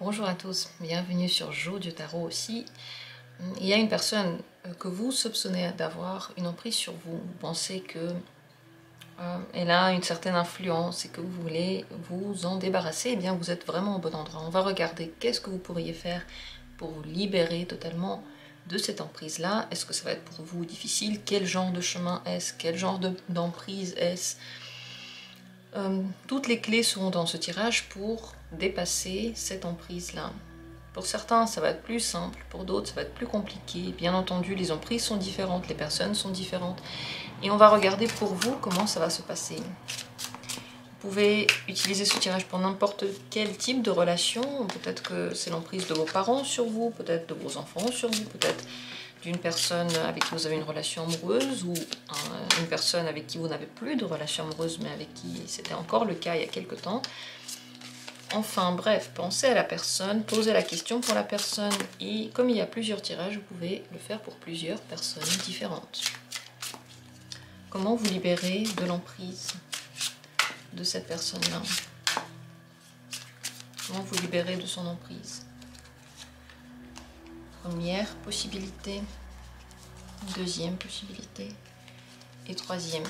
Bonjour à tous, bienvenue sur Jo du Tarot aussi. Il y a une personne que vous soupçonnez d'avoir une emprise sur vous. Vous pensez que elle a une certaine influence et que vous voulez vous en débarrasser. Eh bien, vous êtes vraiment au bon endroit. On va regarder qu'est-ce que vous pourriez faire pour vous libérer totalement de cette emprise-là. Est-ce que ça va être pour vous difficile? Quel genre de chemin est-ce? Quel genre d'emprise est-ce? Toutes les clés seront dans ce tirage pour dépasser cette emprise-là. Pour certains, ça va être plus simple, pour d'autres, ça va être plus compliqué. Bien entendu, les emprises sont différentes, les personnes sont différentes. Et on va regarder pour vous comment ça va se passer. Vous pouvez utiliser ce tirage pour n'importe quel type de relation. Peut-être que c'est l'emprise de vos parents sur vous, peut-être de vos enfants sur vous, peut-être d'une personne avec qui vous avez une relation amoureuse ou une personne avec qui vous n'avez plus de relation amoureuse mais avec qui c'était encore le cas il y a quelque temps. Enfin bref, pensez à la personne, posez la question pour la personne et comme il y a plusieurs tirages, vous pouvez le faire pour plusieurs personnes différentes. Comment vous libérer de l'emprise de cette personne-là? Comment vous libérer de son emprise? Première possibilité, deuxième possibilité et troisième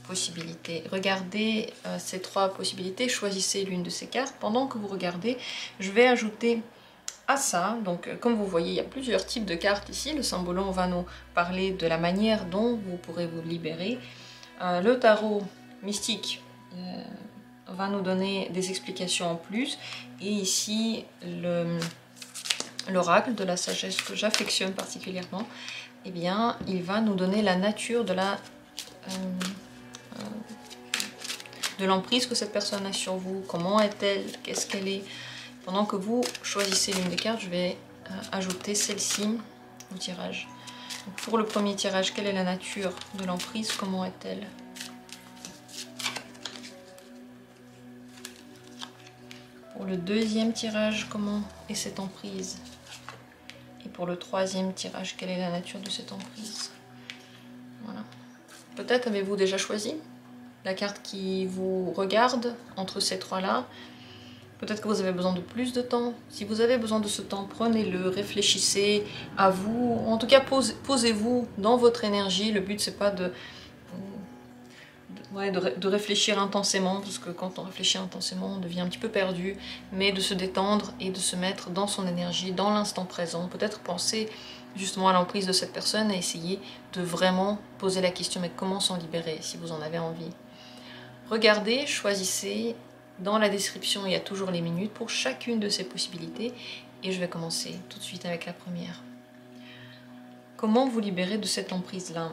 possibilité. Regardez ces trois possibilités, choisissez l'une de ces cartes. Pendant que vous regardez, je vais ajouter à ça, donc comme vous voyez, il y a plusieurs types de cartes ici. Le symbolon va nous parler de la manière dont vous pourrez vous libérer. Le tarot mystique va nous donner des explications en plus. Et ici, l'oracle de la sagesse que j'affectionne particulièrement, eh bien, il va nous donner la nature de l'emprise que cette personne a sur vous. Comment est-elle? Qu'est-ce qu'elle est? Pendant que vous choisissez l'une des cartes, je vais ajouter celle-ci au tirage. Donc pour le premier tirage, quelle est la nature de l'emprise? Comment est-elle? Pour le deuxième tirage, comment est cette emprise? Et pour le troisième tirage, quelle est la nature de cette emprise? Voilà. Peut-être avez-vous déjà choisi la carte qui vous regarde entre ces trois-là. Peut-être que vous avez besoin de plus de temps. Si vous avez besoin de ce temps, prenez-le, réfléchissez à vous. En tout cas, posez-vous dans votre énergie. Le but, c'est pas de réfléchir intensément, parce que quand on réfléchit intensément, on devient un petit peu perdu, mais de se détendre et de se mettre dans son énergie, dans l'instant présent. Peut-être penser justement à l'emprise de cette personne et essayer de vraiment poser la question, mais comment s'en libérer si vous en avez envie. Regardez, choisissez. Dans la description, il y a toujours les minutes pour chacune de ces possibilités. Et je vais commencer tout de suite avec la première. Comment vous libérer de cette emprise-là?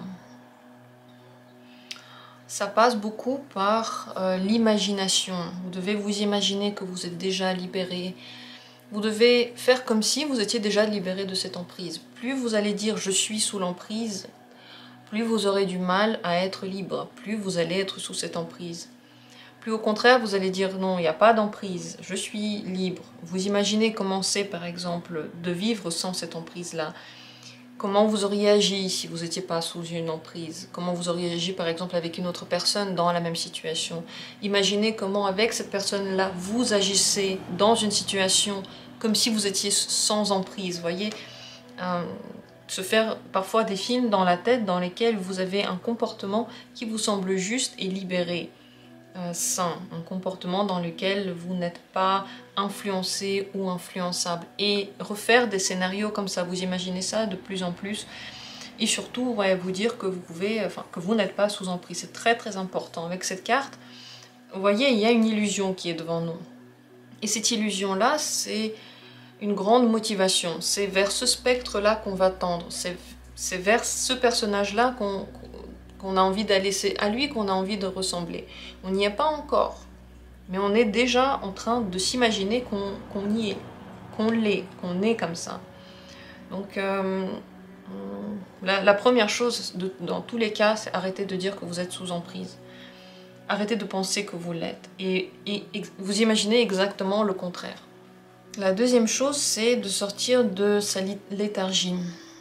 Ça passe beaucoup par l'imagination. Vous devez vous imaginer que vous êtes déjà libéré. Vous devez faire comme si vous étiez déjà libéré de cette emprise. Plus vous allez dire « je suis sous l'emprise », plus vous aurez du mal à être libre. Plus vous allez être sous cette emprise. Plus au contraire, vous allez dire non, il n'y a pas d'emprise, je suis libre. Vous imaginez comment c'est par exemple de vivre sans cette emprise-là. Comment vous auriez agi si vous n'étiez pas sous une emprise? Comment vous auriez agi par exemple avec une autre personne dans la même situation? Imaginez comment avec cette personne-là vous agissez dans une situation comme si vous étiez sans emprise. Voyez, se faire parfois des films dans la tête dans lesquels vous avez un comportement qui vous semble juste et libéré. Sain, un comportement dans lequel vous n'êtes pas influencé ou influençable, et refaire des scénarios comme ça, vous imaginez ça de plus en plus, et surtout vous dire que vous pouvez, que vous n'êtes pas sous emprise. C'est très très important. Avec cette carte, vous voyez, il y a une illusion qui est devant nous, et cette illusion là, c'est une grande motivation. C'est vers ce spectre là qu'on va tendre, c'est vers ce personnage là qu'on a envie d'aller, c'est à lui qu'on a envie de ressembler. On n'y est pas encore, mais on est déjà en train de s'imaginer qu'on y est, qu'on l'est, qu'on est comme ça. Donc la première chose dans tous les cas, c'est arrêter de dire que vous êtes sous emprise. Arrêtez de penser que vous l'êtes et vous imaginez exactement le contraire. La deuxième chose, c'est de sortir de sa léthargie.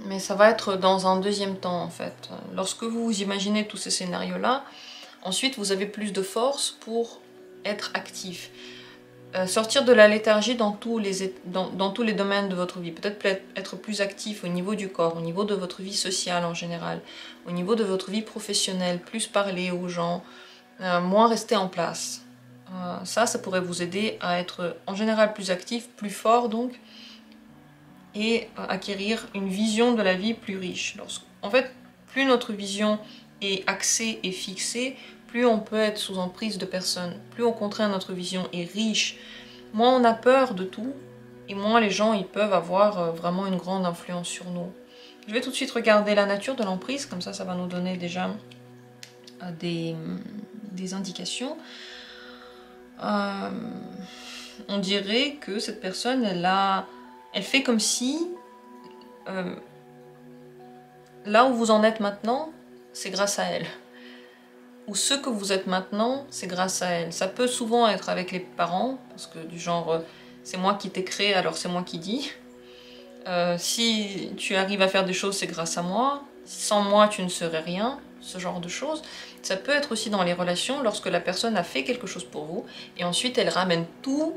Mais ça va être dans un deuxième temps en fait. Lorsque vous imaginez tous ces scénarios-là, ensuite vous avez plus de force pour être actif. sortir de la léthargie dans tous les domaines de votre vie. Peut-être être plus actif au niveau du corps, au niveau de votre vie sociale en général, au niveau de votre vie professionnelle, plus parler aux gens, moins rester en place. Ça pourrait vous aider à être en général plus actif, plus fort donc, et acquérir une vision de la vie plus riche. En fait, plus notre vision est axée et fixée, plus on peut être sous emprise de personnes, plus au contraire notre vision est riche, moins on a peur de tout, et moins les gens ils peuvent avoir vraiment une grande influence sur nous. Je vais tout de suite regarder la nature de l'emprise, comme ça va nous donner déjà des indications. On dirait que cette personne, elle fait comme si là où vous en êtes maintenant, c'est grâce à elle. Ou ce que vous êtes maintenant, c'est grâce à elle. Ça peut souvent être avec les parents, parce que du genre, c'est moi qui t'ai créé, alors c'est moi qui dis. Si tu arrives à faire des choses, c'est grâce à moi. Sans moi, tu ne serais rien. Ce genre de choses. Ça peut être aussi dans les relations, lorsque la personne a fait quelque chose pour vous, et ensuite elle ramène tout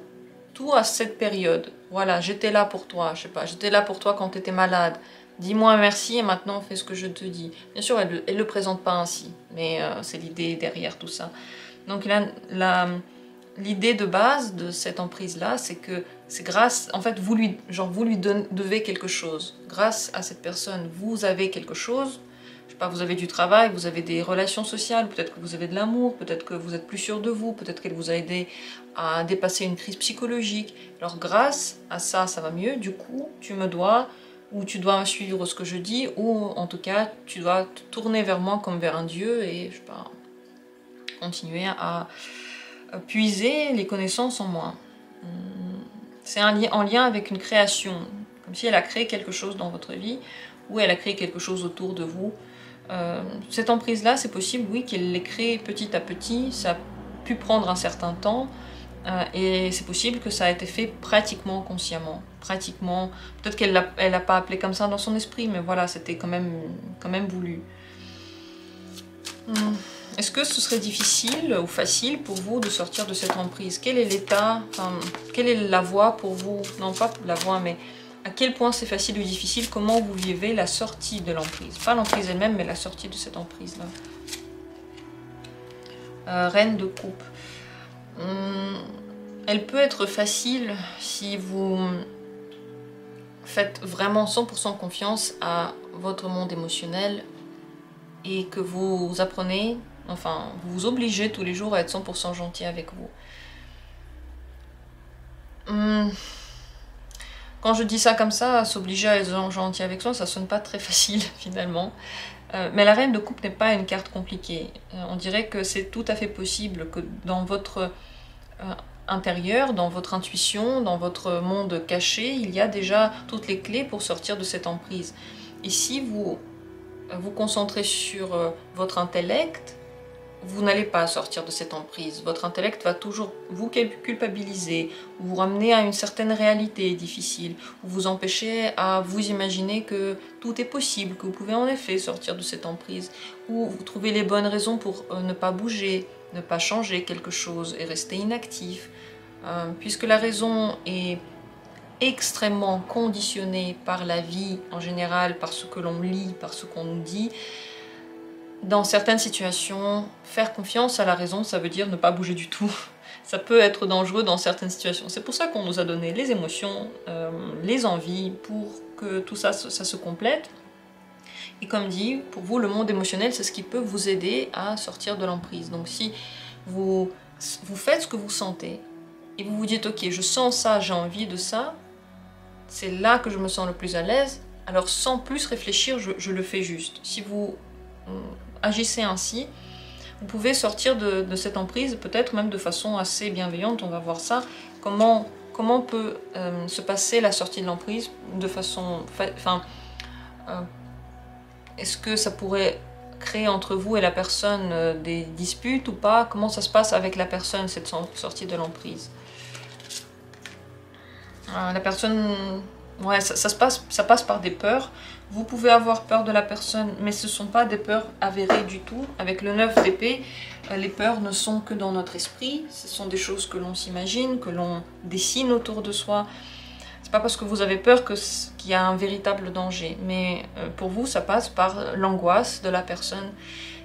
à cette période. Voilà, j'étais là pour toi, je sais pas, j'étais là pour toi quand tu étais malade. Dis-moi merci et maintenant fais ce que je te dis. Bien sûr, elle ne le présente pas ainsi, mais c'est l'idée derrière tout ça. Donc l'idée de base de cette emprise-là, c'est que c'est grâce, en fait, vous lui devez quelque chose. Grâce à cette personne, vous avez quelque chose. Je sais pas, vous avez du travail, vous avez des relations sociales, peut-être que vous avez de l'amour, peut-être que vous êtes plus sûr de vous, peut-être qu'elle vous a aidé à dépasser une crise psychologique. Alors grâce à ça, ça va mieux. Du coup, tu me dois, ou tu dois suivre ce que je dis, ou en tout cas, tu dois te tourner vers moi comme vers un dieu et, je sais pas, continuer à puiser les connaissances en moi. C'est en lien avec une création, comme si elle a créé quelque chose dans votre vie, ou elle a créé quelque chose autour de vous. Cette emprise-là, c'est possible, oui, qu'elle l'ait créée petit à petit, ça a pu prendre un certain temps, et c'est possible que ça a été fait pratiquement consciemment. Pratiquement, peut-être qu'elle l'a pas appelé comme ça dans son esprit, mais voilà, c'était quand même voulu. Est-ce que ce serait difficile ou facile pour vous de sortir de cette emprise? Quel est l'état, quelle est la voie pour vous? Non, pas la voie, mais à quel point c'est facile ou difficile? Comment vous vivez la sortie de l'emprise? Pas l'emprise elle-même, mais la sortie de cette emprise-là. Reine de coupe. Elle peut être facile si vous faites vraiment 100% confiance à votre monde émotionnel et que vous apprenez, enfin, vous vous obligez tous les jours à être 100% gentil avec vous. Quand je dis ça comme ça, s'obliger à être gentil avec soi, ça sonne pas très facile finalement. Mais la reine de coupe n'est pas une carte compliquée. On dirait que c'est tout à fait possible que dans votre intérieur, dans votre intuition, dans votre monde caché, il y a déjà toutes les clés pour sortir de cette emprise. Et si vous vous concentrez sur votre intellect, vous n'allez pas sortir de cette emprise. Votre intellect va toujours vous culpabiliser, vous ramener à une certaine réalité difficile, vous empêcher à vous imaginer que tout est possible, que vous pouvez en effet sortir de cette emprise, ou vous trouvez les bonnes raisons pour ne pas bouger, ne pas changer quelque chose et rester inactif. Puisque la raison est extrêmement conditionnée par la vie en général, par ce que l'on lit, par ce qu'on nous dit. Dans certaines situations, faire confiance à la raison, ça veut dire ne pas bouger du tout. Ça peut être dangereux dans certaines situations. C'est pour ça qu'on nous a donné les émotions, les envies, pour que tout ça se complète. Et comme dit, pour vous, le monde émotionnel, c'est ce qui peut vous aider à sortir de l'emprise. Donc si vous faites ce que vous sentez, et vous vous dites, ok, je sens ça, j'ai envie de ça, c'est là que je me sens le plus à l'aise, alors sans plus réfléchir, je le fais juste. Si vous agissez ainsi, vous pouvez sortir de cette emprise, peut-être même de façon assez bienveillante, on va voir ça. Comment peut se passer la sortie de l'emprise de façon... est-ce que ça pourrait créer entre vous et la personne des disputes ou pas? Comment ça se passe avec la personne, cette sortie de l'emprise? La personne... Ouais, ça passe par des peurs. Vous pouvez avoir peur de la personne, mais ce ne sont pas des peurs avérées du tout. Avec le 9 d'épée, les peurs ne sont que dans notre esprit. Ce sont des choses que l'on s'imagine, que l'on dessine autour de soi. C'est pas parce que vous avez peur qu'il y a un véritable danger. Mais pour vous, ça passe par l'angoisse de la personne.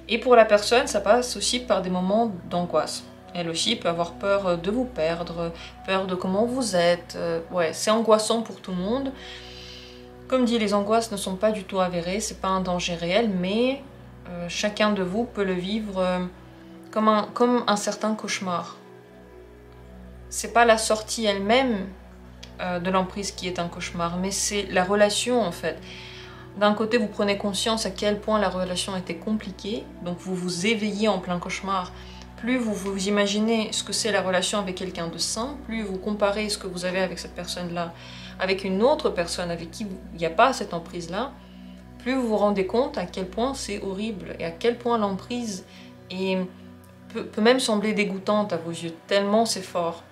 Et pour la personne, ça passe aussi par des moments d'angoisse. Elle aussi peut avoir peur de vous perdre, peur de comment vous êtes. Ouais, c'est angoissant pour tout le monde. Comme dit, les angoisses ne sont pas du tout avérées, c'est pas un danger réel, mais chacun de vous peut le vivre comme un certain cauchemar. C'est pas la sortie elle-même de l'emprise qui est un cauchemar, mais c'est la relation en fait. D'un côté, vous prenez conscience à quel point la relation était compliquée, donc vous vous éveillez en plein cauchemar. Plus vous vous imaginez ce que c'est la relation avec quelqu'un de sain, plus vous comparez ce que vous avez avec cette personne-là avec une autre personne avec qui il n'y a pas cette emprise-là, plus vous vous rendez compte à quel point c'est horrible et à quel point l'emprise peut même sembler dégoûtante à vos yeux, tellement c'est fort.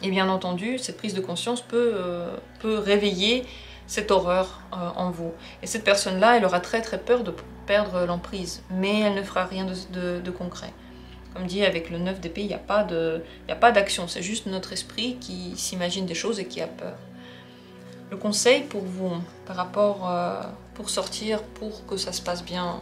Et bien entendu, cette prise de conscience peut réveiller cette horreur en vous. Et cette personne-là, elle aura très très peur de perdre l'emprise, mais elle ne fera rien de concret. Comme dit, avec le 9 d'épée, il n'y a pas d'action, c'est juste notre esprit qui s'imagine des choses et qui a peur. Le conseil pour vous, par rapport, pour sortir, pour que ça se passe bien,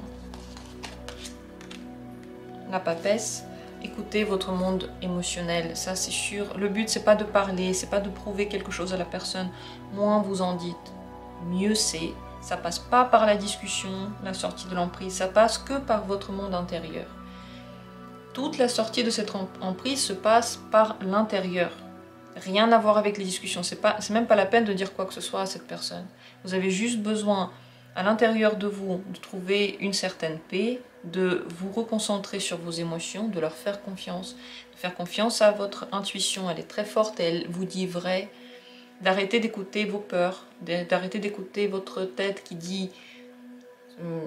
la papesse, écoutez votre monde émotionnel, ça c'est sûr. Le but, c'est pas de parler, c'est pas de prouver quelque chose à la personne. Moins vous en dites, mieux c'est. Ça passe pas par la discussion, la sortie de l'emprise, ça passe que par votre monde intérieur. Toute la sortie de cette emprise se passe par l'intérieur. Rien à voir avec les discussions. C'est même pas la peine de dire quoi que ce soit à cette personne. Vous avez juste besoin, à l'intérieur de vous, de trouver une certaine paix, de vous reconcentrer sur vos émotions, de leur faire confiance, de faire confiance à votre intuition. Elle est très forte et elle vous dit vrai. D'arrêter d'écouter vos peurs, d'arrêter d'écouter votre tête qui dit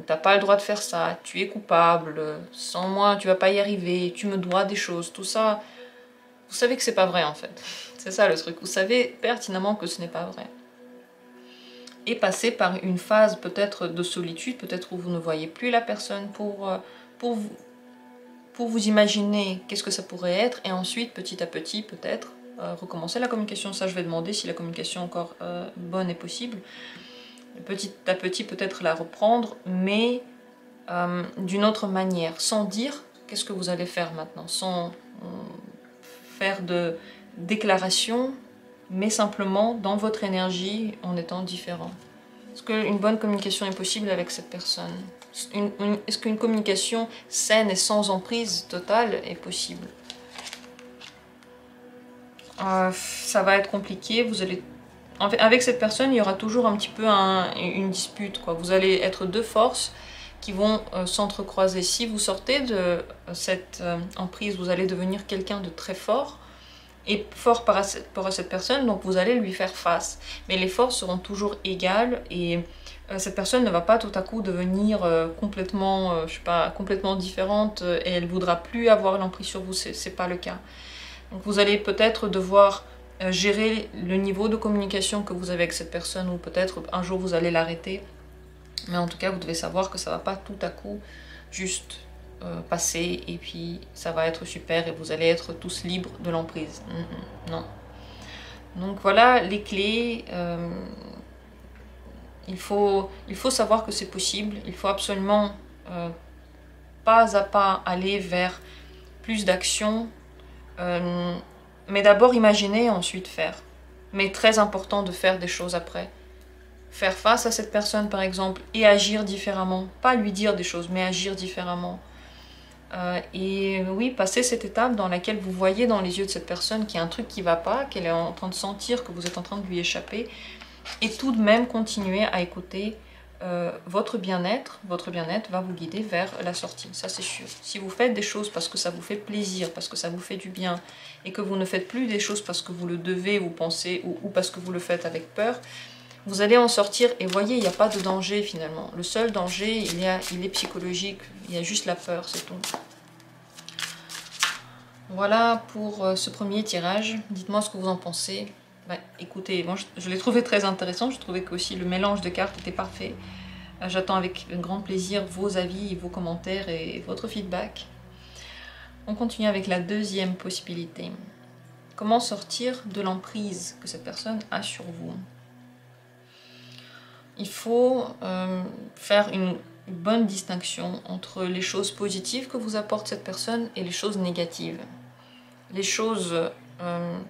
t'as pas le droit de faire ça, tu es coupable, sans moi tu vas pas y arriver, tu me dois des choses, tout ça. Vous savez que c'est pas vrai en fait. C'est ça le truc, vous savez pertinemment que ce n'est pas vrai. Et passer par une phase peut-être de solitude, peut-être où vous ne voyez plus la personne pour vous imaginer qu'est-ce que ça pourrait être, et ensuite petit à petit peut-être recommencer la communication. Ça je vais demander si la communication encore bonne est possible. Petit à petit peut-être la reprendre, mais d'une autre manière, sans dire qu'est-ce que vous allez faire maintenant, sans faire de déclaration, mais simplement dans votre énergie en étant différent. Est-ce qu'une bonne communication est possible avec cette personne? Est-ce qu'une communication saine et sans emprise totale est possible? Ça va être compliqué, vous allez... En fait, avec cette personne, il y aura toujours un petit peu une dispute, quoi. Vous allez être deux forces qui vont s'entrecroiser. Si vous sortez de cette emprise, vous allez devenir quelqu'un de très fort, et fort par rapport à cette personne, donc vous allez lui faire face. Mais les forces seront toujours égales, et cette personne ne va pas tout à coup devenir complètement, je sais pas, complètement différente, et elle ne voudra plus avoir l'emprise sur vous, c'est pas le cas. Donc vous allez peut-être devoir gérer le niveau de communication que vous avez avec cette personne, ou peut-être un jour vous allez l'arrêter. Mais en tout cas, vous devez savoir que ça va pas tout à coup juste passer et puis ça va être super et vous allez être tous libres de l'emprise. Non. Donc voilà les clés. Il faut savoir que c'est possible. Il faut absolument pas à pas aller vers plus d'action. Mais d'abord imaginer et ensuite faire. Mais très important de faire des choses après. Faire face à cette personne par exemple et agir différemment. Pas lui dire des choses mais agir différemment. Et oui, passer cette étape dans laquelle vous voyez dans les yeux de cette personne qu'il y a un truc qui ne va pas, qu'elle est en train de sentir que vous êtes en train de lui échapper, et tout de même continuer à écouter votre bien-être. Votre bien-être va vous guider vers la sortie, ça c'est sûr. Si vous faites des choses parce que ça vous fait plaisir, parce que ça vous fait du bien, et que vous ne faites plus des choses parce que vous le devez, vous pensez, ou parce que vous le faites avec peur, vous allez en sortir, et voyez, il n'y a pas de danger finalement. Le seul danger, il est psychologique, il y a juste la peur, c'est tout. Voilà pour ce premier tirage. Dites-moi ce que vous en pensez. bah, écoutez, moi je l'ai trouvé très intéressant, je trouvais qu'aussi le mélange de cartes était parfait. J'attends avec un grand plaisir vos avis, vos commentaires et votre feedback. On continue avec la deuxième possibilité. Comment sortir de l'emprise que cette personne a sur vous? Il faut faire une bonne distinction entre les choses positives que vous apporte cette personne et les choses négatives. Les choses,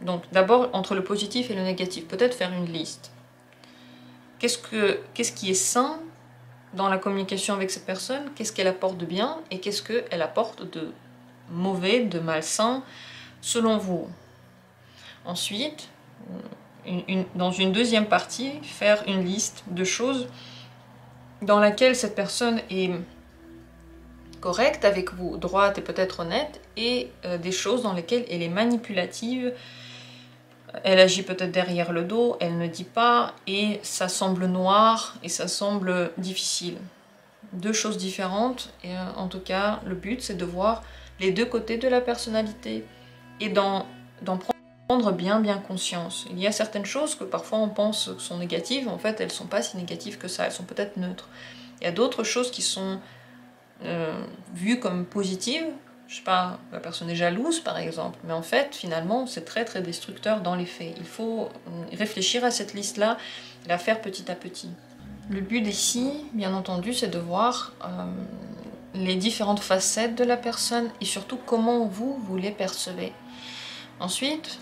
donc d'abord entre le positif et le négatif, peut-être faire une liste. Qu'est-ce qui est sain dans la communication avec cette personne? Qu'est-ce qu'elle apporte de bien et qu'est-ce qu'elle apporte de mauvais, de malsain, selon vous? Ensuite, dans une deuxième partie, faire une liste de choses dans laquelle cette personne est correcte avec vous, droite et peut-être honnête, et des choses dans lesquelles elle est manipulative, elle agit peut-être derrière le dos, elle ne dit pas, et ça semble noir, et ça semble difficile. Deux choses différentes, et en tout cas, le but c'est de voir les deux côtés de la personnalité, et d'en prendre bien conscience. Il y a certaines choses que parfois on pense sont négatives, en fait elles sont pas si négatives que ça, elles sont peut-être neutres. Il y a d'autres choses qui sont vues comme positives, je sais pas, la personne est jalouse par exemple, mais en fait finalement c'est très destructeur dans les faits. Il faut réfléchir à cette liste-là et la faire petit à petit. Le but ici, bien entendu, c'est de voir les différentes facettes de la personne et surtout comment vous les percevez. Ensuite,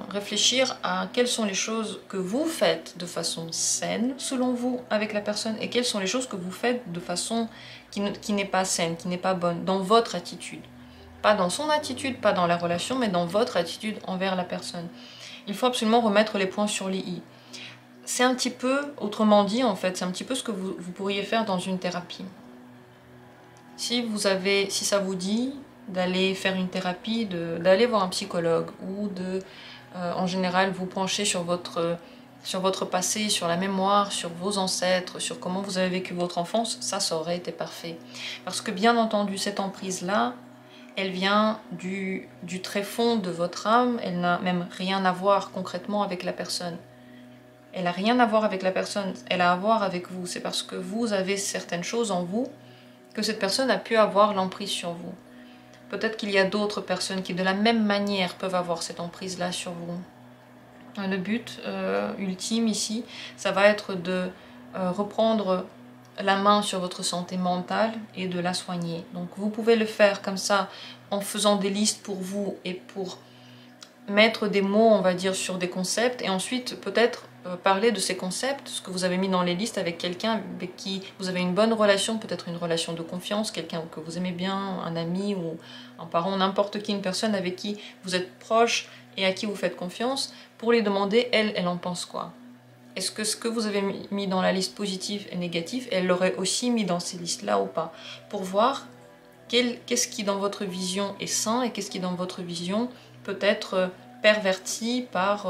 réfléchir à quelles sont les choses que vous faites de façon saine, selon vous, avec la personne, et quelles sont les choses que vous faites de façon qui n'est pas saine, qui n'est pas bonne, dans votre attitude. Pas dans son attitude, pas dans la relation, mais dans votre attitude envers la personne. Il faut absolument remettre les points sur les i. C'est un petit peu, autrement dit, en fait, c'est un petit peu ce que vous pourriez faire dans une thérapie. Si ça vous dit d'aller faire une thérapie, d'aller voir un psychologue ou en général, vous pencher sur votre passé, sur la mémoire, sur vos ancêtres, sur comment vous avez vécu votre enfance, ça aurait été parfait. Parce que bien entendu, cette emprise-là, elle vient du très fond de votre âme, elle n'a même rien à voir concrètement avec la personne. Elle n'a rien à voir avec la personne, elle a à voir avec vous. C'est parce que vous avez certaines choses en vous que cette personne a pu avoir l'emprise sur vous. Peut-être qu'il y a d'autres personnes qui, de la même manière, peuvent avoir cette emprise-là sur vous. Le but ultime ici, ça va être de reprendre la main sur votre santé mentale et de la soigner. Donc vous pouvez le faire comme ça, en faisant des listes pour vous et pour mettre des mots, on va dire, sur des concepts, et ensuite peut-être parler de ces concepts, ce que vous avez mis dans les listes avec quelqu'un avec qui vous avez une bonne relation, peut-être une relation de confiance, quelqu'un que vous aimez bien, un ami ou un parent, n'importe qui, une personne avec qui vous êtes proche et à qui vous faites confiance, pour lui demander, elle en pense quoi? Est-ce que ce que vous avez mis dans la liste positive et négative, elle l'aurait aussi mis dans ces listes-là ou pas? Pour voir qu'est-ce qui dans votre vision est sain et qu'est-ce qui dans votre vision peut être perverti par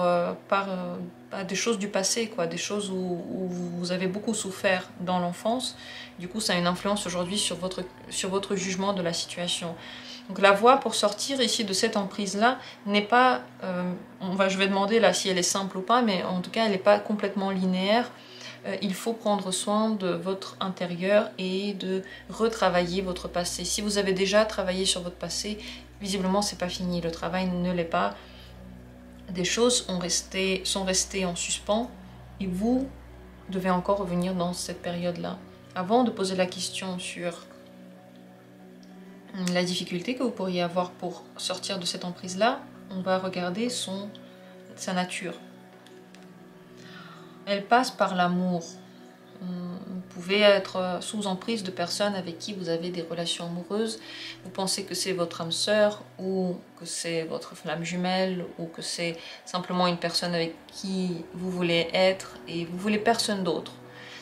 des choses du passé, quoi, des choses où vous avez beaucoup souffert dans l'enfance. Du coup, ça a une influence aujourd'hui sur votre jugement de la situation. Donc la voie pour sortir ici de cette emprise-là n'est pas... je vais demander là si elle est simple ou pas, mais en tout cas, elle n'est pas complètement linéaire. Il faut prendre soin de votre intérieur et de retravailler votre passé. Si vous avez déjà travaillé sur votre passé, visiblement, c'est pas fini. Le travail ne l'est pas. Des choses sont restées en suspens et vous devez encore revenir dans cette période-là. Avant de poser la question sur la difficulté que vous pourriez avoir pour sortir de cette emprise-là, on va regarder sa nature. Elle passe par l'amour. Vous pouvez être sous emprise de personnes avec qui vous avez des relations amoureuses. Vous pensez que c'est votre âme sœur ou que c'est votre flamme jumelle ou que c'est simplement une personne avec qui vous voulez être et vous voulez personne d'autre.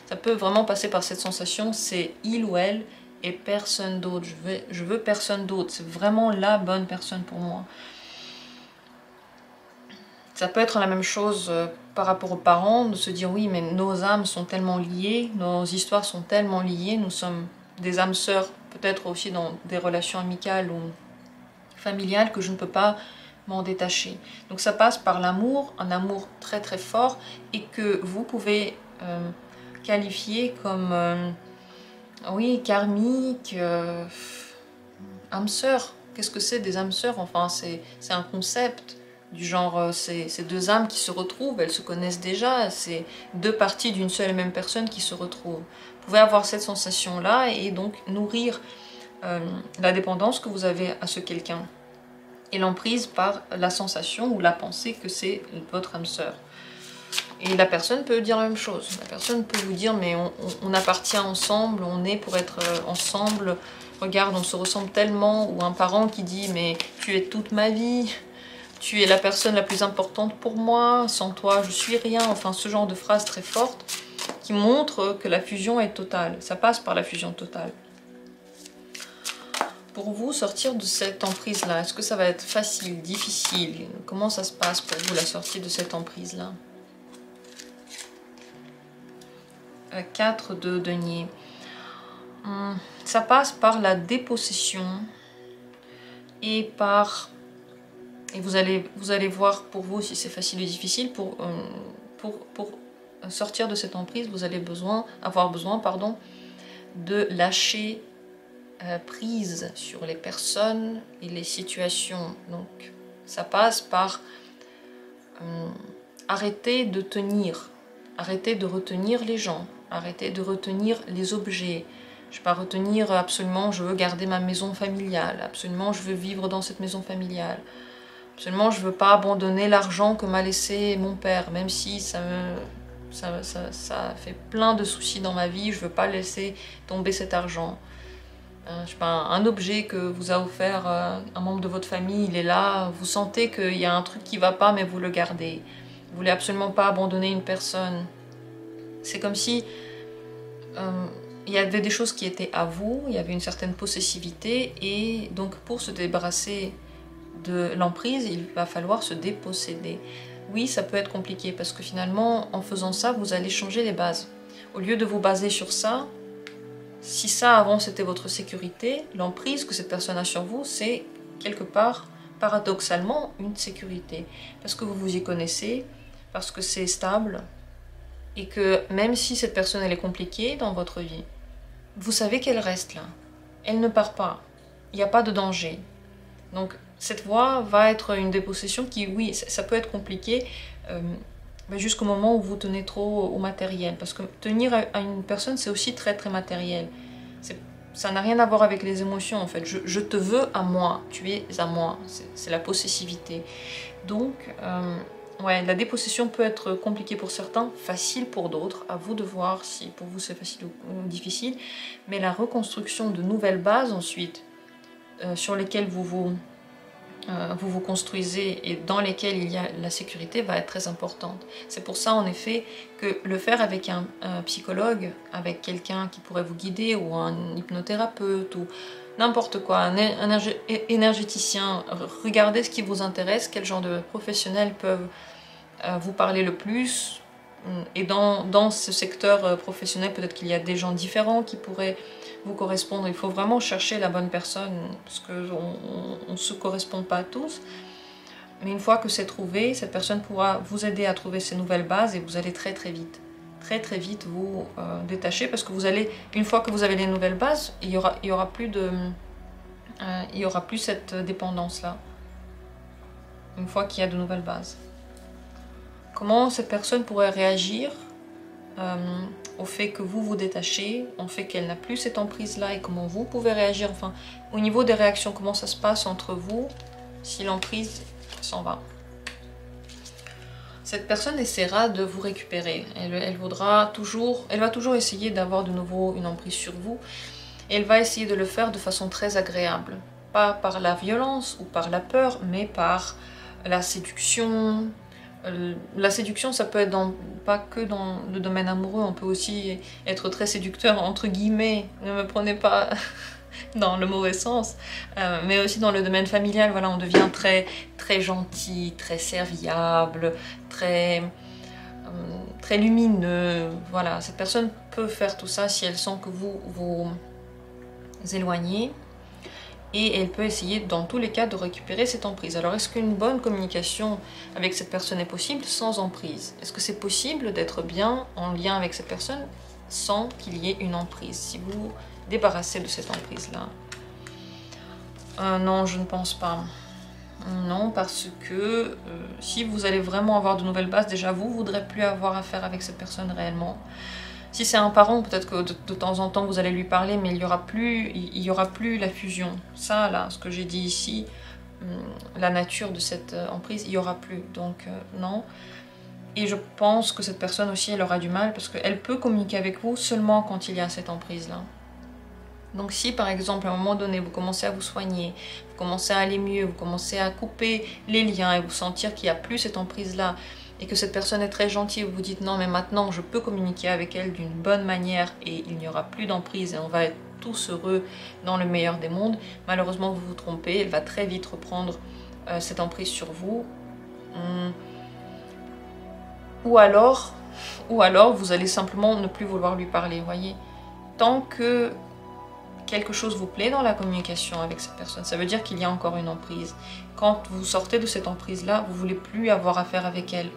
Ça peut vraiment passer par cette sensation, c'est il ou elle et personne d'autre. Je veux personne d'autre. C'est vraiment la bonne personne pour moi. Ça peut être la même chose par rapport aux parents, de se dire oui, mais nos âmes sont tellement liées, nos histoires sont tellement liées, nous sommes des âmes sœurs, peut-être aussi dans des relations amicales ou familiales, que je ne peux pas m'en détacher. Donc ça passe par l'amour, un amour très très fort et que vous pouvez qualifier comme, oui, karmique, âme sœur. Qu'est-ce que c'est des âmes sœurs? Enfin, c'est un concept du genre, c'est deux âmes qui se retrouvent, elles se connaissent déjà, c'est deux parties d'une seule et même personne qui se retrouvent. Vous pouvez avoir cette sensation-là et donc nourrir la dépendance que vous avez à ce quelqu'un et l'emprise par la sensation ou la pensée que c'est votre âme sœur. Et la personne peut dire la même chose. La personne peut vous dire, mais on appartient ensemble, on est pour être ensemble. Regarde, on se ressemble tellement. Ou un parent qui dit, mais tu es toute ma vie. Tu es la personne la plus importante pour moi. Sans toi, je suis rien. Enfin, ce genre de phrases très fortes qui montrent que la fusion est totale. Ça passe par la fusion totale. Pour vous, sortir de cette emprise-là, est-ce que ça va être facile, difficile? Comment ça se passe pour vous, la sortie de cette emprise-là? 4 de denier. Ça passe par la dépossession et par... Et vous allez voir pour vous si c'est facile ou difficile. Pour sortir de cette emprise, vous allez avoir besoin de lâcher prise sur les personnes et les situations. Donc ça passe par arrêter de tenir, arrêter de retenir les gens, arrêter de retenir les objets. Je ne vais pas retenir absolument je veux garder ma maison familiale, absolument je veux vivre dans cette maison familiale, absolument je ne veux pas abandonner l'argent que m'a laissé mon père, même si ça fait plein de soucis dans ma vie, je ne veux pas laisser tomber cet argent. Je sais pas, un objet que vous a offert un membre de votre famille, il est là, vous sentez qu'il y a un truc qui ne va pas, mais vous le gardez. Vous voulez absolument pas abandonner une personne. C'est comme si il y avait des choses qui étaient à vous, il y avait une certaine possessivité, et donc pour se débarrasser de l'emprise, il va falloir se déposséder. Oui, ça peut être compliqué, parce que finalement, en faisant ça, vous allez changer les bases. Au lieu de vous baser sur ça, si ça avant c'était votre sécurité, l'emprise que cette personne a sur vous, c'est quelque part, paradoxalement, une sécurité. Parce que vous vous y connaissez, parce que c'est stable, et que même si cette personne elle est compliquée dans votre vie, vous savez qu'elle reste là. Elle ne part pas. Il n'y a pas de danger. Donc cette voie va être une dépossession qui, oui, ça peut être compliqué, jusqu'au moment où vous tenez trop au matériel. Parce que tenir à une personne, c'est aussi très très matériel. Ça n'a rien à voir avec les émotions en fait. Je te veux à moi, tu es à moi. C'est la possessivité. Donc, ouais, la dépossession peut être compliquée pour certains, facile pour d'autres. À vous de voir si pour vous c'est facile ou difficile. Mais la reconstruction de nouvelles bases ensuite, sur lesquelles vous vous construisez et dans lesquelles il y a la sécurité va être très importante. C'est pour ça en effet que le faire avec un psychologue, avec quelqu'un qui pourrait vous guider ou un hypnothérapeute ou n'importe quoi, un énergéticien, regardez ce qui vous intéresse, quel genre de professionnels peuvent vous parler le plus. Et dans ce secteur professionnel, peut-être qu'il y a des gens différents qui pourraient vous correspondre. Il faut vraiment chercher la bonne personne, parce qu'on ne se correspond pas tous. Mais une fois que c'est trouvé, cette personne pourra vous aider à trouver ces nouvelles bases et vous allez très très vite vous détacher, parce que vous allez, une fois que vous avez les nouvelles bases, il y aura plus cette dépendance-là. Une fois qu'il y a de nouvelles bases. Comment cette personne pourrait réagir au fait que vous vous détachez, au fait qu'elle n'a plus cette emprise-là, et comment vous pouvez réagir, enfin, au niveau des réactions, comment ça se passe entre vous si l'emprise s'en va. Cette personne essaiera de vous récupérer, elle va toujours essayer d'avoir de nouveau une emprise sur vous, et elle va essayer de le faire de façon très agréable, pas par la violence ou par la peur, mais par la séduction. La séduction, ça peut être pas que dans le domaine amoureux, on peut aussi être très séducteur, entre guillemets, ne me prenez pas dans le mauvais sens, mais aussi dans le domaine familial, voilà, on devient très, très gentil, très serviable, très lumineux, voilà. Cette personne peut faire tout ça si elle sent que vous vous éloignez. et elle peut essayer dans tous les cas de récupérer cette emprise. Alors est-ce qu'une bonne communication avec cette personne est possible sans emprise? Est-ce que c'est possible d'être bien en lien avec cette personne sans qu'il y ait une emprise, si vous débarrassez de cette emprise-là? Non, je ne pense pas. Non, parce que si vous allez vraiment avoir de nouvelles bases, déjà vous ne voudrez plus avoir affaire avec cette personne réellement. Si c'est un parent, peut-être que de temps en temps vous allez lui parler, mais il n'y aura plus la fusion. Ça, là, ce que j'ai dit ici, la nature de cette emprise, il n'y aura plus. Donc, non. Et je pense que cette personne aussi, elle aura du mal, parce qu'elle peut communiquer avec vous seulement quand il y a cette emprise-là. Donc si par exemple à un moment donné vous commencez à vous soigner, vous commencez à aller mieux, vous commencez à couper les liens et vous sentir qu'il n'y a plus cette emprise-là, et que cette personne est très gentille, vous vous dites non mais maintenant je peux communiquer avec elle d'une bonne manière et il n'y aura plus d'emprise et on va être tous heureux dans le meilleur des mondes, malheureusement vous vous trompez, elle va très vite reprendre cette emprise sur vous. Ou alors vous allez simplement ne plus vouloir lui parler, voyez. Tant que quelque chose vous plaît dans la communication avec cette personne, ça veut dire qu'il y a encore une emprise. Quand vous sortez de cette emprise-là, vous ne voulez plus avoir affaire avec elle.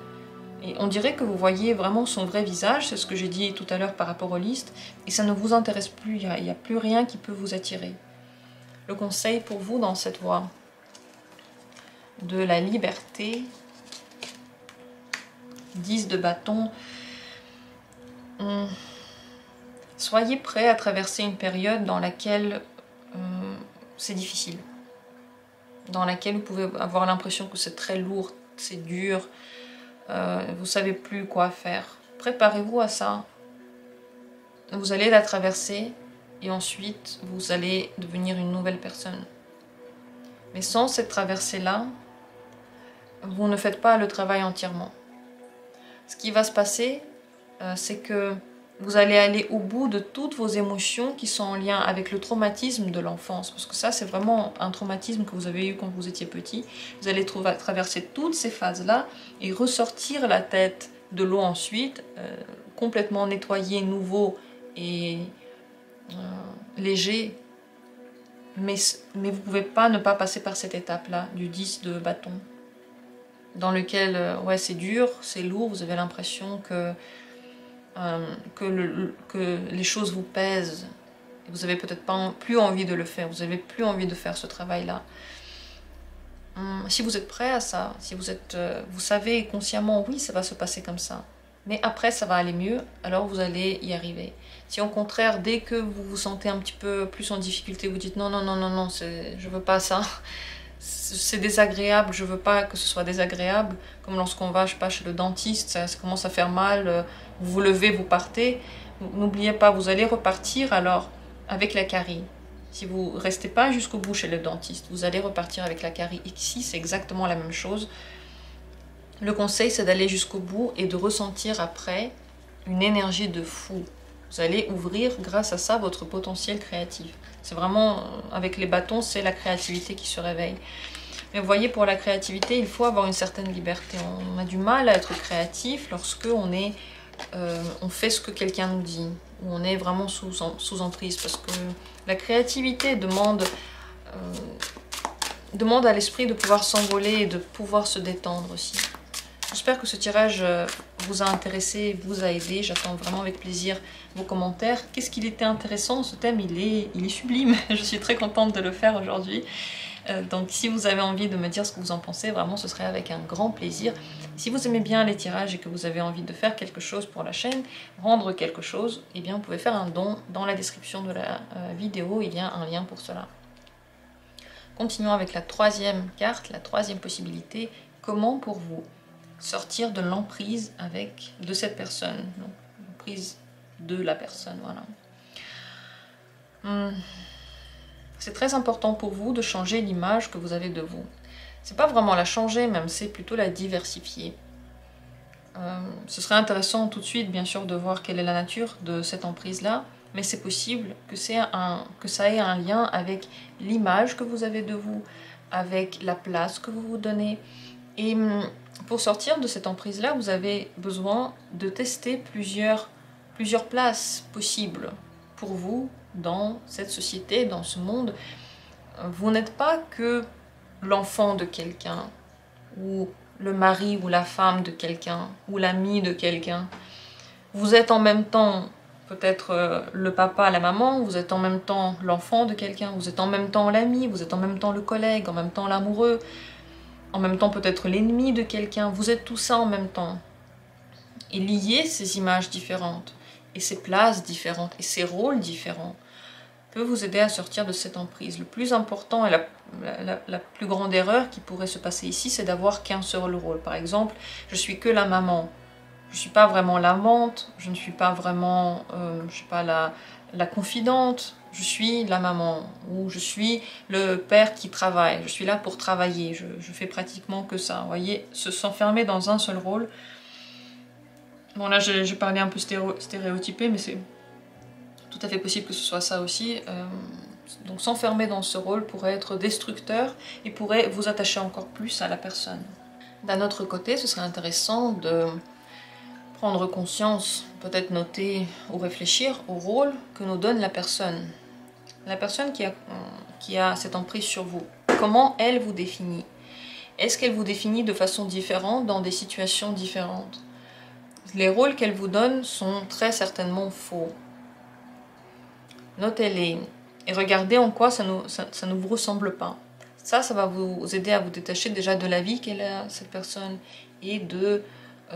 Et on dirait que vous voyez vraiment son vrai visage, c'est ce que j'ai dit tout à l'heure par rapport aux listes, et ça ne vous intéresse plus, il n'y a plus rien qui peut vous attirer. Le conseil pour vous dans cette voie de la liberté, 10 de bâton, soyez prêts à traverser une période dans laquelle c'est difficile, dans laquelle vous pouvez avoir l'impression que c'est très lourd, c'est dur, vous savez plus quoi faire. Préparez-vous à ça. Vous allez la traverser et ensuite vous allez devenir une nouvelle personne. Mais sans cette traversée-là, vous ne faites pas le travail entièrement. Ce qui va se passer, c'est que vous allez aller au bout de toutes vos émotions qui sont en lien avec le traumatisme de l'enfance. Parce que ça, c'est vraiment un traumatisme que vous avez eu quand vous étiez petit. Vous allez traverser toutes ces phases-là et ressortir la tête de l'eau ensuite, complètement nettoyé, nouveau et léger. Mais vous ne pouvez pas ne pas passer par cette étape-là, du 10 de bâton. Dans lequel, ouais, c'est dur, c'est lourd, vous avez l'impression que les choses vous pèsent. Et vous n'avez peut-être plus envie de le faire, vous n'avez plus envie de faire ce travail-là. Si vous êtes prêt à ça, si vous savez consciemment, oui, ça va se passer comme ça, mais après ça va aller mieux, alors vous allez y arriver. Si au contraire, dès que vous vous sentez un petit peu plus en difficulté, vous dites non, non, non, non, non, je veux pas ça, c'est désagréable, je veux pas que ce soit désagréable, comme lorsqu'on va, je sais pas, chez le dentiste, ça commence à faire mal, vous vous levez, vous partez, n'oubliez pas, vous allez repartir alors avec la carie. Si vous ne restez pas jusqu'au bout chez le dentiste, vous allez repartir avec la carie. Ici, c'est exactement la même chose. Le conseil, c'est d'aller jusqu'au bout et de ressentir après une énergie de fou. Vous allez ouvrir, grâce à ça, votre potentiel créatif. C'est vraiment, avec les bâtons, c'est la créativité qui se réveille. Mais vous voyez, pour la créativité, il faut avoir une certaine liberté. On a du mal à être créatif lorsque on fait ce que quelqu'un nous dit, où on est vraiment sous emprise, parce que la créativité demande à l'esprit de pouvoir s'envoler et de pouvoir se détendre aussi. J'espère que ce tirage vous a intéressé, vous a aidé. J'attends vraiment avec plaisir vos commentaires. Qu'est-ce qu'il était intéressant, ce thème, il est sublime. Je suis très contente de le faire aujourd'hui. Donc si vous avez envie de me dire ce que vous en pensez, vraiment ce serait avec un grand plaisir. Si vous aimez bien les tirages et que vous avez envie de faire quelque chose pour la chaîne, rendre quelque chose, eh bien vous pouvez faire un don. Dans la description de la vidéo, il y a un lien pour cela. Continuons avec la troisième carte, la troisième possibilité. Comment pour vous sortir de l'emprise de cette personne, l'emprise de la personne, voilà. C'est très important pour vous de changer l'image que vous avez de vous. C'est pas vraiment la changer, même, c'est plutôt la diversifier. Ce serait intéressant tout de suite, bien sûr, de voir quelle est la nature de cette emprise-là, mais c'est possible que ça ait un lien avec l'image que vous avez de vous, avec la place que vous vous donnez. Et pour sortir de cette emprise-là, vous avez besoin de tester plusieurs places possibles pour vous dans cette société, dans ce monde. vous n'êtes pas que l'enfant de quelqu'un, ou le mari ou la femme de quelqu'un, ou l'ami de quelqu'un. Vous êtes en même temps peut-être le papa, la maman, vous êtes en même temps l'enfant de quelqu'un, vous êtes en même temps l'ami, vous êtes en même temps le collègue, en même temps l'amoureux, en même temps peut-être l'ennemi de quelqu'un. Vous êtes tout ça en même temps. Et lier ces images différentes, et ces places différentes, et ces rôles différents, peut vous aider à sortir de cette emprise. Le plus important et la plus grande erreur qui pourrait se passer ici, c'est d'avoir qu'un seul rôle. Par exemple, je suis que la maman. Je ne suis pas vraiment l'amante, je ne suis pas vraiment, je sais pas, la confidente, je suis la maman, ou je suis le père qui travaille, je suis là pour travailler, je fais pratiquement que ça. Vous voyez, s'enfermer dans un seul rôle. Bon là j'ai parlé un peu stéréotypé, mais c'est tout à fait possible que ce soit ça aussi. Donc s'enfermer dans ce rôle pourrait être destructeur et pourrait vous attacher encore plus à la personne. D'un autre côté, ce serait intéressant de prendre conscience, peut-être noter ou réfléchir au rôle que nous donne la personne. La personne qui a cette emprise sur vous. Comment elle vous définit? Est-ce qu'elle vous définit de façon différente dans des situations différentes? Les rôles qu'elle vous donne sont très certainement faux. Notez-les et regardez en quoi ça ne vous ressemble pas. Ça va vous aider à vous détacher déjà de la vie qu'elle a, cette personne, et de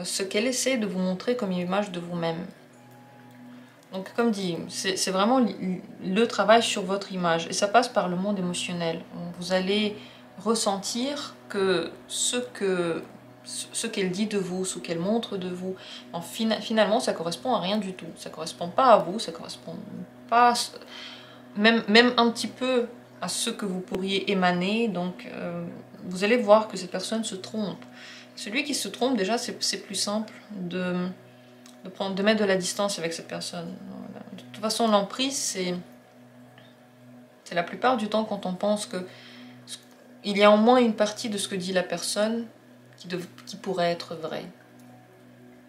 ce qu'elle essaie de vous montrer comme image de vous-même. Donc comme dit, c'est vraiment le travail sur votre image, et ça passe par le monde émotionnel. Vous allez ressentir que ce qu'elle dit de vous, ce qu'elle montre de vous, finalement ça correspond à rien du tout. Ça correspond pas à vous, ça correspond pas même un petit peu à ce que vous pourriez émaner. Donc vous allez voir que cette personne se trompe. Celui qui se trompe, déjà c'est plus simple de mettre de la distance avec cette personne. De toute façon, l'emprise, c'est la plupart du temps quand on pense que il y a au moins une partie de ce que dit la personne qui pourrait être vrai.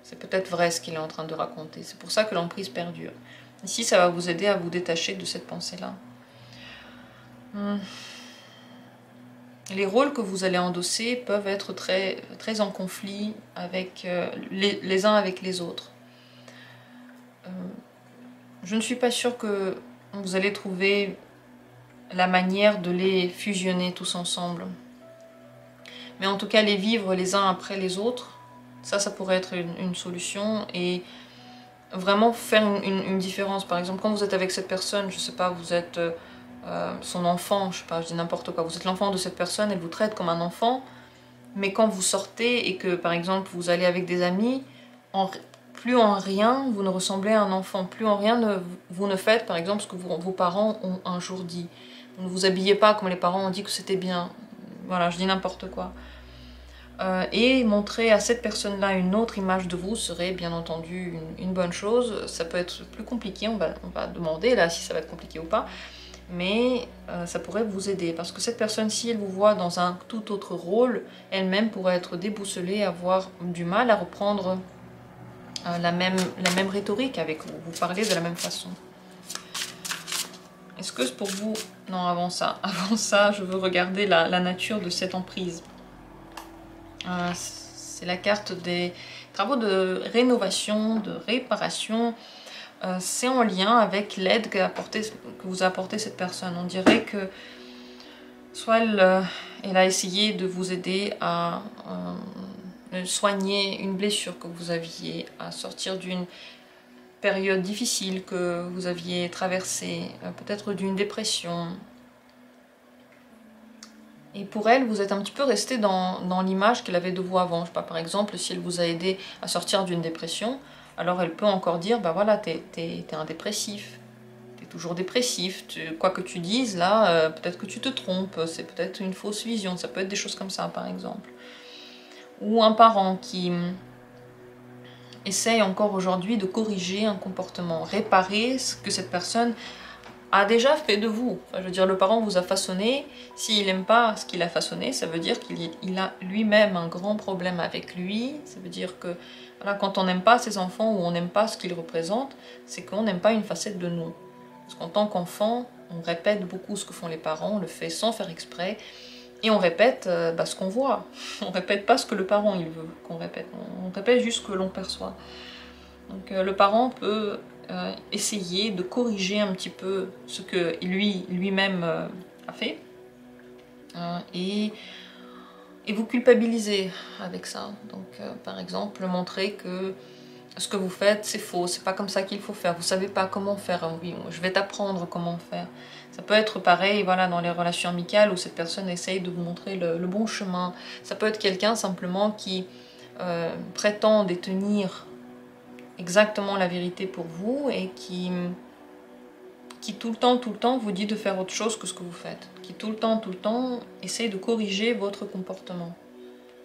C'est peut-être vrai ce qu'il est en train de raconter. C'est pour ça que l'emprise perdure. Ici, ça va vous aider à vous détacher de cette pensée-là. Les rôles que vous allez endosser peuvent être très, très en conflit avec, les uns avec les autres. Je ne suis pas sûre que vous allez trouver la manière de les fusionner tous ensemble. Mais en tout cas, les vivre les uns après les autres, ça pourrait être une solution, et vraiment faire une différence. Par exemple, quand vous êtes avec cette personne, je sais pas, vous êtes son enfant, je sais pas, je dis n'importe quoi, vous êtes l'enfant de cette personne, elle vous traite comme un enfant, mais quand vous sortez et que, par exemple, vous allez avec des amis, plus en rien vous ne ressemblez à un enfant, plus en rien vous ne faites, par exemple, ce que vos parents ont un jour dit. Vous ne vous habillez pas comme les parents ont dit que c'était bien. Voilà, je dis n'importe quoi. Et montrer à cette personne-là une autre image de vous serait bien entendu une bonne chose. Ça peut être plus compliqué, on va demander là si ça va être compliqué ou pas, mais ça pourrait vous aider, parce que cette personne, si elle vous voit dans un tout autre rôle, elle-même pourrait être déboussolée, avoir du mal à reprendre la même rhétorique avec vous, vous parlez de la même façon. Est-ce que pour vous... Non, avant ça, je veux regarder la nature de cette emprise. C'est la carte des travaux de rénovation, de réparation. C'est en lien avec l'aide que vous a apporté cette personne. On dirait que soit elle a essayé de vous aider à soigner une blessure que vous aviez, à sortir d'une période difficile que vous aviez traversée, peut-être d'une dépression. Et pour elle, vous êtes un petit peu resté dans l'image qu'elle avait de vous avant. Je sais pas, par exemple, si elle vous a aidé à sortir d'une dépression, alors elle peut encore dire, bah voilà, t'es un dépressif, t'es toujours dépressif, quoi que tu dises, là, peut-être que tu te trompes, c'est peut-être une fausse vision, ça peut être des choses comme ça, par exemple. Ou un parent qui essaye encore aujourd'hui de corriger un comportement, réparer ce que cette personne a déjà fait de vous. Enfin, je veux dire, le parent vous a façonné, s'il n'aime pas ce qu'il a façonné, ça veut dire qu'il a lui-même un grand problème avec lui. Ça veut dire que voilà, quand on n'aime pas ses enfants ou on n'aime pas ce qu'ils représentent, c'est qu'on n'aime pas une facette de nous. Parce qu'en tant qu'enfant, on répète beaucoup ce que font les parents, on le fait sans faire exprès, et on répète ce qu'on voit. On répète pas ce que le parent il veut qu'on répète, on répète juste ce que l'on perçoit. Donc le parent peut essayer de corriger un petit peu ce que lui-même a fait, et vous culpabiliser avec ça. Donc par exemple, montrer que ce que vous faites c'est faux, c'est pas comme ça qu'il faut faire, vous savez pas comment faire, oui, je vais t'apprendre comment faire. Ça peut être pareil, voilà, dans les relations amicales où cette personne essaye de vous montrer le bon chemin. Ça peut être quelqu'un simplement qui prétend détenir exactement la vérité pour vous et qui tout le temps vous dit de faire autre chose que ce que vous faites. Qui tout le temps essaye de corriger votre comportement.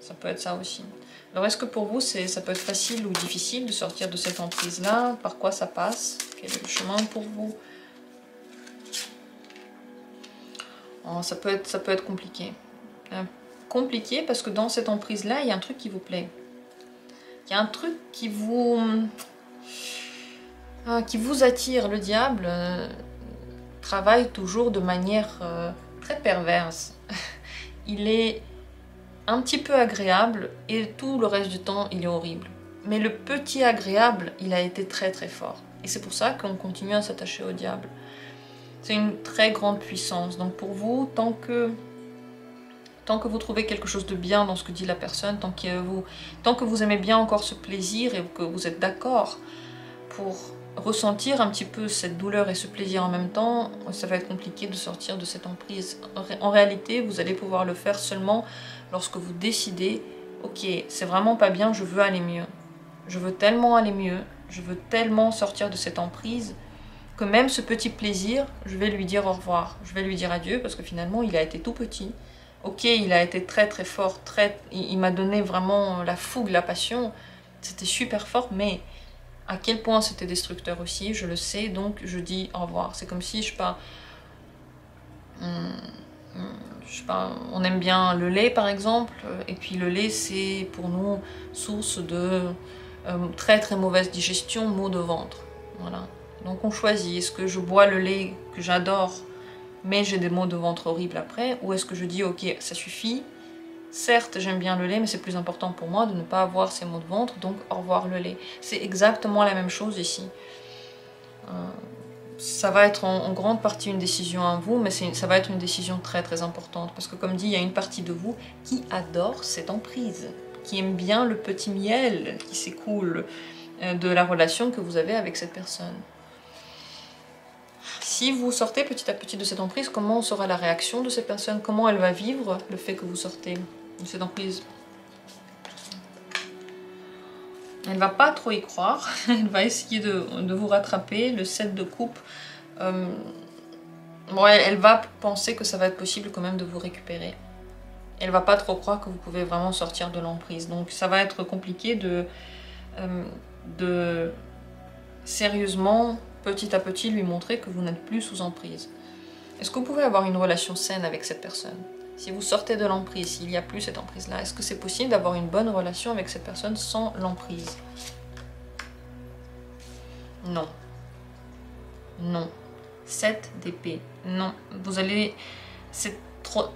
Ça peut être ça aussi. Alors est-ce que pour vous ça peut être facile ou difficile de sortir de cette emprise-là? Par quoi ça passe? Quel est le chemin pour vous? Oh, ça peut être compliqué. Compliqué parce que dans cette emprise-là, il y a un truc qui vous plaît. Il y a un truc qui vous attire. Le diable travaille toujours de manière très perverse. Il est un petit peu agréable et tout le reste du temps, il est horrible. Mais le petit agréable, il a été très très fort. Et c'est pour ça qu'on continue à s'attacher au diable. C'est une très grande puissance. Donc pour vous, tant que vous trouvez quelque chose de bien dans ce que dit la personne, tant que vous aimez bien encore ce plaisir et que vous êtes d'accord pour ressentir un petit peu cette douleur et ce plaisir en même temps, ça va être compliqué de sortir de cette emprise. En réalité, vous allez pouvoir le faire seulement lorsque vous décidez « Ok, c'est vraiment pas bien, je veux aller mieux. Je veux tellement aller mieux, je veux tellement sortir de cette emprise que même ce petit plaisir, je vais lui dire au revoir. Je vais lui dire adieu parce que finalement, il a été tout petit. Ok, il a été très très fort, il m'a donné vraiment la fougue, la passion. C'était super fort, mais à quel point c'était destructeur aussi, je le sais, donc je dis au revoir. C'est comme si, je sais pas, on aime bien le lait par exemple, et puis le lait c'est pour nous source de très très mauvaise digestion, maux de ventre. Voilà. Donc on choisit, est-ce que je bois le lait que j'adore, mais j'ai des maux de ventre horribles après, ou est-ce que je dis ok, ça suffit, certes j'aime bien le lait, mais c'est plus important pour moi de ne pas avoir ces maux de ventre, donc au revoir le lait. C'est exactement la même chose ici. Ça va être en grande partie une décision à vous, mais ça va être une décision très très importante, parce que comme dit, il y a une partie de vous qui adore cette emprise, qui aime bien le petit miel qui s'écoule de la relation que vous avez avec cette personne. Si vous sortez petit à petit de cette emprise, comment sera la réaction de cette personne? Comment elle va vivre le fait que vous sortez de cette emprise? Elle va pas trop y croire, elle va essayer de vous rattraper. Le 7 de coupe, elle va penser que ça va être possible quand même de vous récupérer. Elle va pas trop croire que vous pouvez vraiment sortir de l'emprise. Donc ça va être compliqué de sérieusement, petit à petit, lui montrer que vous n'êtes plus sous emprise. Est-ce que vous pouvez avoir une relation saine avec cette personne? Si vous sortez de l'emprise, s'il n'y a plus cette emprise-là, est-ce que c'est possible d'avoir une bonne relation avec cette personne sans l'emprise? Non. Non. 7 d'épée. Non. Vous allez... C'est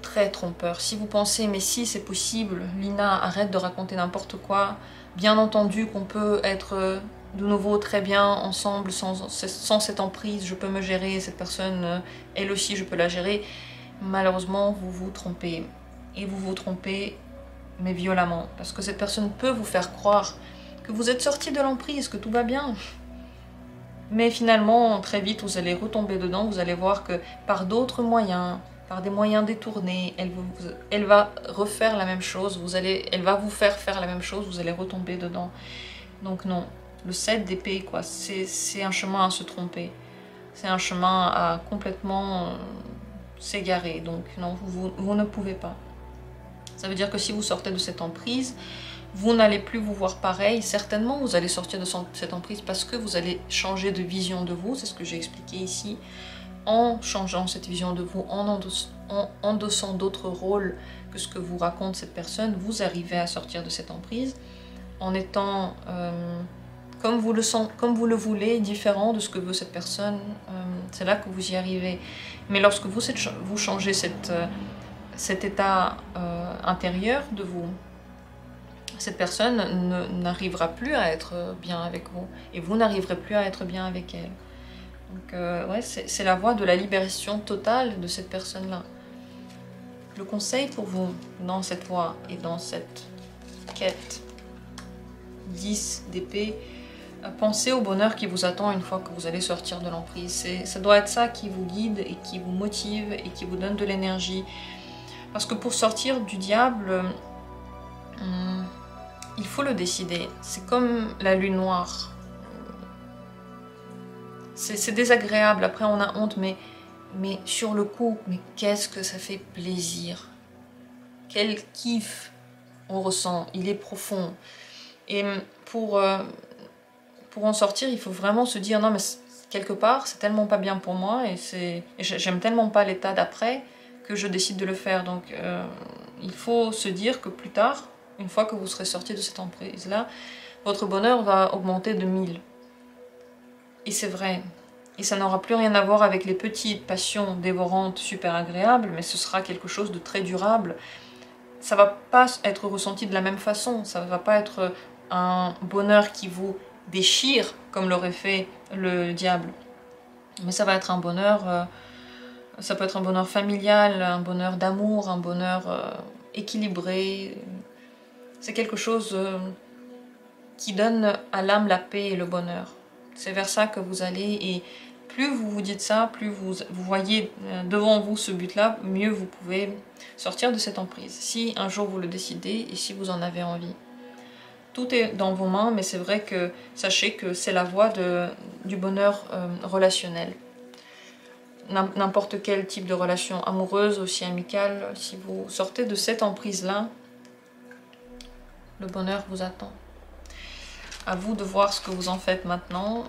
très trompeur. Si vous pensez, mais si c'est possible, Lina, arrête de raconter n'importe quoi. Bien entendu qu'on peut être de nouveau très bien ensemble sans cette emprise, je peux me gérer, cette personne, elle aussi, je peux la gérer. Malheureusement, vous vous trompez. Et vous vous trompez, mais violemment. Parce que cette personne peut vous faire croire que vous êtes sorti de l'emprise, que tout va bien. Mais finalement, très vite, vous allez retomber dedans. Vous allez voir que par d'autres moyens, par des moyens détournés, elle va refaire la même chose. Elle va vous faire la même chose. Vous allez retomber dedans. Donc non, le 7 d'épée, quoi, c'est un chemin à se tromper. C'est un chemin à complètement... s'égarer, donc non, vous ne pouvez pas. Ça veut dire que si vous sortez de cette emprise, vous n'allez plus vous voir pareil. Certainement, vous allez sortir de cette emprise parce que vous allez changer de vision de vous, c'est ce que j'ai expliqué ici. En changeant cette vision de vous, en endossant d'autres rôles que ce que vous raconte cette personne, vous arrivez à sortir de cette emprise en étant comme vous le voulez, différent de ce que veut cette personne, c'est là que vous y arrivez. Mais lorsque vous changez cet état intérieur de vous, cette personne n'arrivera plus à être bien avec vous, et vous n'arriverez plus à être bien avec elle. Donc ouais, c'est la voie de la libération totale de cette personne-là. Le conseil pour vous, dans cette voie et dans cette quête 10 d'épée, pensez au bonheur qui vous attend une fois que vous allez sortir de l'emprise. Ça doit être ça qui vous guide et qui vous motive et qui vous donne de l'énergie. Parce que pour sortir du diable, il faut le décider. C'est comme la lune noire. C'est désagréable, après on a honte, mais sur le coup, mais qu'est-ce que ça fait plaisir. Quel kiff on ressent, il est profond. Et pour en sortir, il faut vraiment se dire, non mais quelque part, c'est tellement pas bien pour moi, et j'aime tellement pas l'état d'après, que je décide de le faire. Donc il faut se dire que plus tard, une fois que vous serez sorti de cette emprise-là, votre bonheur va augmenter de 1000. Et c'est vrai. Et ça n'aura plus rien à voir avec les petites passions dévorantes super agréables, mais ce sera quelque chose de très durable. Ça va pas être ressenti de la même façon, ça va pas être un bonheur qui vous déchire comme l'aurait fait le diable. Mais ça va être un bonheur, ça peut être un bonheur familial, un bonheur d'amour, un bonheur équilibré. C'est quelque chose qui donne à l'âme la paix et le bonheur. C'est vers ça que vous allez, et plus vous vous dites ça, plus vous voyez devant vous ce but-là, mieux vous pouvez sortir de cette emprise. Si un jour vous le décidez et si vous en avez envie. Tout est dans vos mains, mais c'est vrai que sachez que c'est la voie du bonheur relationnel. N'importe quel type de relation amoureuse, aussi amicale, si vous sortez de cette emprise-là, le bonheur vous attend. À vous de voir ce que vous en faites maintenant.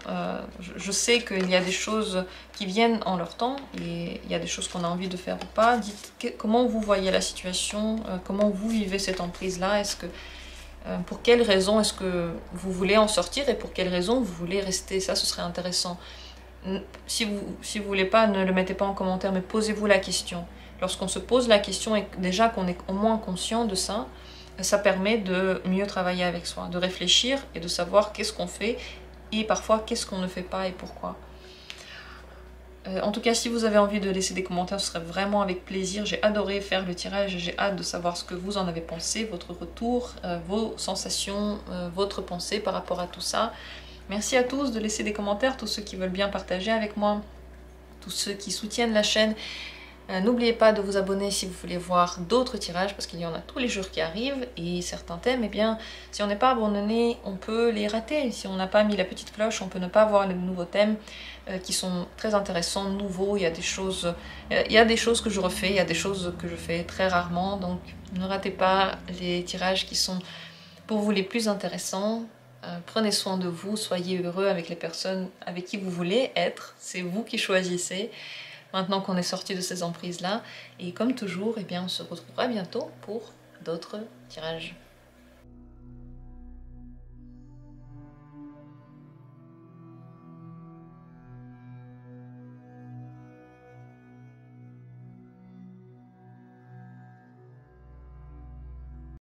Je sais qu'il y a des choses qui viennent en leur temps, et il y a des choses qu'on a envie de faire ou pas. Dites comment vous voyez la situation, comment vous vivez cette emprise-là, pour quelles raisons est-ce que vous voulez en sortir et pour quelles raisons vous voulez rester. Ça, ce serait intéressant. Si vous voulez pas, ne le mettez pas en commentaire, mais posez-vous la question. Lorsqu'on se pose la question et déjà qu'on est au moins conscient de ça, ça permet de mieux travailler avec soi, de réfléchir et de savoir qu'est-ce qu'on fait et parfois qu'est-ce qu'on ne fait pas et pourquoi. En tout cas, si vous avez envie de laisser des commentaires, ce serait vraiment avec plaisir. J'ai adoré faire le tirage et j'ai hâte de savoir ce que vous en avez pensé, votre retour, vos sensations, votre pensée par rapport à tout ça. Merci à tous de laisser des commentaires, tous ceux qui veulent bien partager avec moi, tous ceux qui soutiennent la chaîne. N'oubliez pas de vous abonner si vous voulez voir d'autres tirages, parce qu'il y en a tous les jours qui arrivent, et certains thèmes, eh bien, si on n'est pas abonné, on peut les rater. Si on n'a pas mis la petite cloche, on peut ne pas voir les nouveaux thèmes qui sont très intéressants, nouveaux. Il y a des choses que je refais, il y a des choses que je fais très rarement, donc ne ratez pas les tirages qui sont pour vous les plus intéressants. Prenez soin de vous, soyez heureux avec les personnes avec qui vous voulez être, c'est vous qui choisissez. Maintenant qu'on est sorti de ces emprises-là. Et comme toujours, eh bien, on se retrouvera bientôt pour d'autres tirages.